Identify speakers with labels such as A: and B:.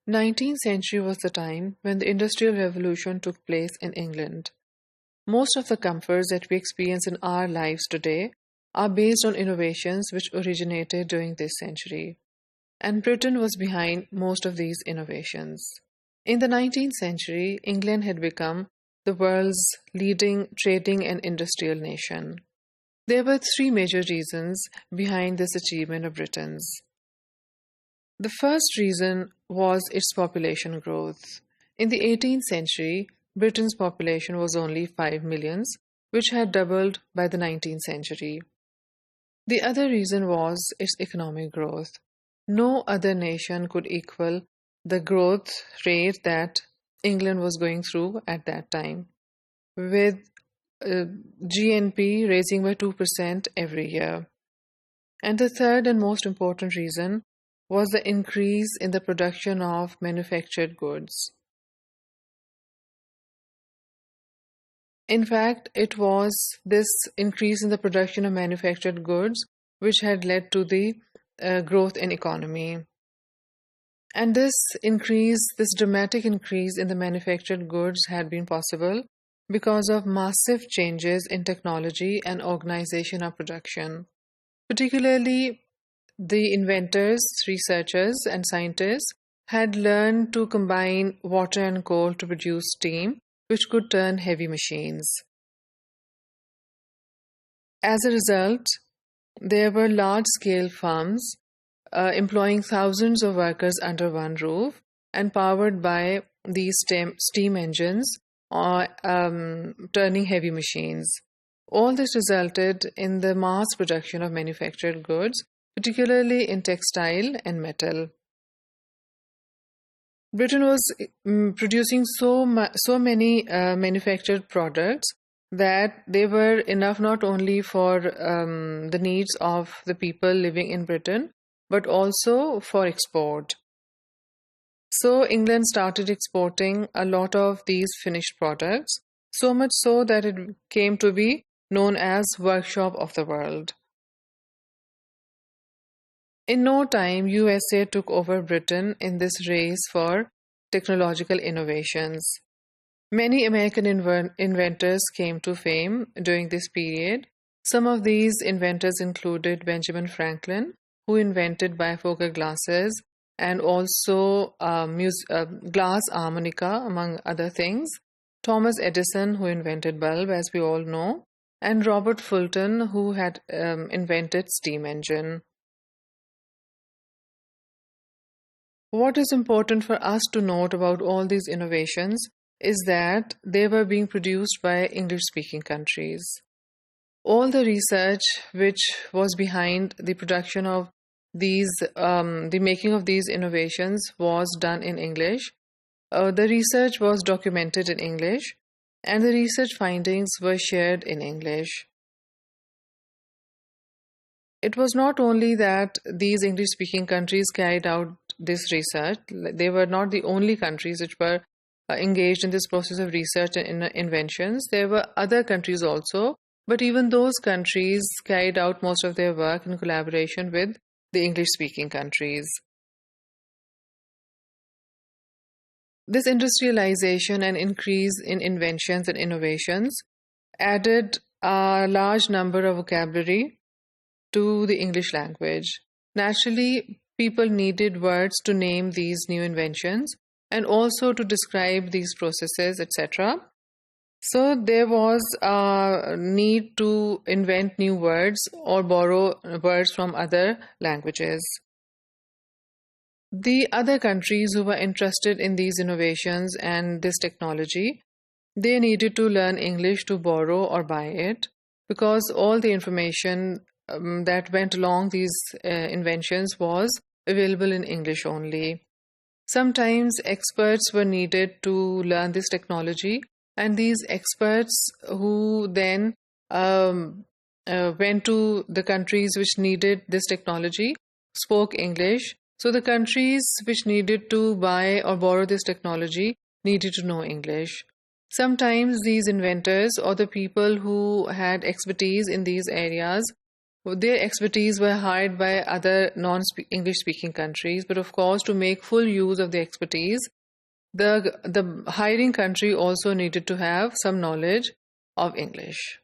A: 19th century was the time when the Industrial Revolution took place in England. Most of the comforts that we experience in our lives today are based on innovations which originated during this century, and Britain was behind most of these innovations. In the 19th century, England had become the world's leading trading and industrial nation. There were three major reasons behind this achievement of Britain's. The first reason was its population growth. In the 18th century, Britain's population was only 5 millions, which had doubled by the 19th century. The other reason was its economic growth. No other nation could equal the growth rate that England was going through at that time, with GNP raising by 2% every year. And the third and most important reason was the increase in the production of manufactured goods. In fact, it was this increase in the production of manufactured goods which had led to the growth in economy. And this dramatic increase in the manufactured goods had been possible because of massive changes in technology and organization of production. Particularly, the inventors, researchers, and scientists had learned to combine water and coal to produce steam, which could turn heavy machines. As a result, there were large-scale farms employing thousands of workers under one roof and powered by these steam engines or turning heavy machines. All this resulted in the mass production of manufactured goods, particularly in textile and metal. Britain was producing so many manufactured products that they were enough not only for the needs of the people living in Britain, but also for export. So England started exporting a lot of these finished products, so much so that it came to be known as workshop of the world. In no time, USA took over Britain in this race for technological innovations. Many American inventors came to fame during this period. Some of these inventors included Benjamin Franklin, who invented bifocal glasses and also glass harmonica, among other things. Thomas Edison, who invented bulb, as we all know, and Robert Fulton, who had invented steam engine. What is important for us to note about all these innovations is that they were being produced by English-speaking countries. All the research which was behind the production of these, the making of these innovations was done in English. The research was documented in English, and the research findings were shared in English. It was not only that these English-speaking countries carried out this research. They were not the only countries which were engaged in this process of research and inventions. There were other countries also, but even those countries carried out most of their work in collaboration with the English-speaking countries. This industrialization and increase in inventions and innovations added a large number of vocabulary to the English language. Naturally, people needed words to name these new inventions and also to describe these processes, etc. So there was a need to invent new words or borrow words from other languages. The other countries who were interested in these innovations and this technology, they needed to learn English to borrow or buy it, because all the information that went along these inventions was available in English only. Sometimes experts were needed to learn this technology, and these experts who then went to the countries which needed this technology spoke English. So the countries which needed to buy or borrow this technology needed to know English. Sometimes these inventors or the people who had expertise in these areas Their expertise were hired by other non-English speaking countries, but of course, to make full use of the expertise, the hiring country also needed to have some knowledge of English.